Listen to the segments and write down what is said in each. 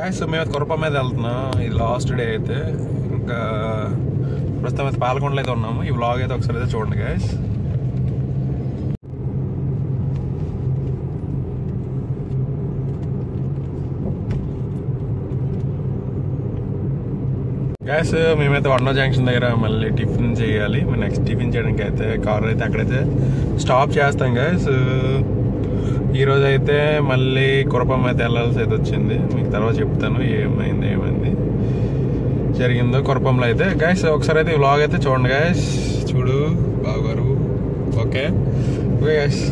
Guys మేము కురప మీద వెళ్తున్నాం. ఇది లాస్ట్ డే అయితే. ఇంకా ప్రస్తుతం అయితే పాలకొండలో అయితే ఉన్నాము. ఈ వ్లాగ్ అయితే ఒకసారి అయితే చూడండి గాయస్. గ్యాస్ మేమైతే వండో జంక్షన్ దగ్గర మళ్ళీ టిఫిన్ చేయాలి. నెక్స్ట్ టిఫిన్ చేయడానికి అయితే కార్ అయితే అక్కడైతే స్టాప్ చేస్తాం గ్యాస్. ఈరోజు అయితే మళ్ళీ కురపం అయితే వెళ్ళాల్సి అయితే వచ్చింది. మీకు తర్వాత చెప్తాను ఏమైంది జరిగిందో కురపంలో అయితే. గ్యాస్ ఒకసారి అయితే వ్లాగ్ అయితే చూడండి గ్యాస్. చూడు బావగారు. Okay gas.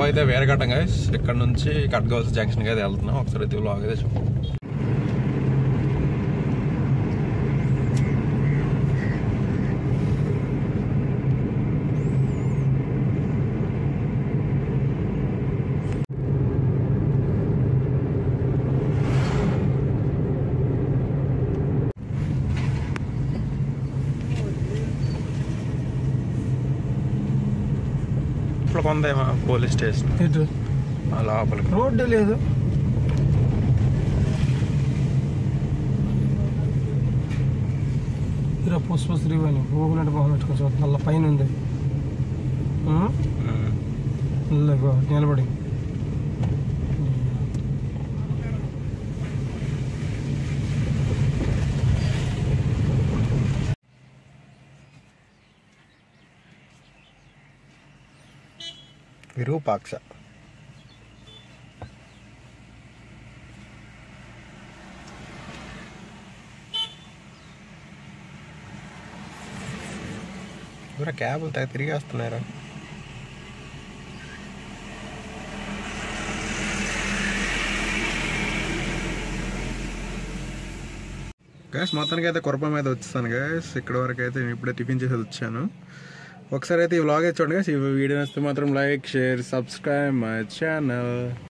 అయితే వేరే కట్టం గైస్. ఇక్కడ నుంచి కట్గౌస్ జంక్షన్ అయితే వెళ్తున్నాం. ఒకసారి అయితే వ్లాగ్ అయితే చూడండి. కొందేమో పోలీస్ స్టేషన్ లోపలికి రోడ్డు లేదు. ఇలా పుష్పశ్రీ అని ఊపినట్టు బాగా పెట్టుకోవచ్చు. నల్ల పైన ఉంది నిలబడి. విరూపాక్ష. క్యాబ్ తిరిగి వస్తున్నారా? గ్యాస్ మొత్తానికి అయితే కురపం మీద వచ్చేసాను గ్యాస్. ఇక్కడ వరకు అయితే నేను ఇప్పుడే టిఫిన్ చేసి వచ్చాను. ఒకసారి అయితే ఈ వ్లాగ్ అయితే చూడండి గ్యాస్. ఈ వీడియో నచ్చితే మాత్రం like, share, subscribe my channel.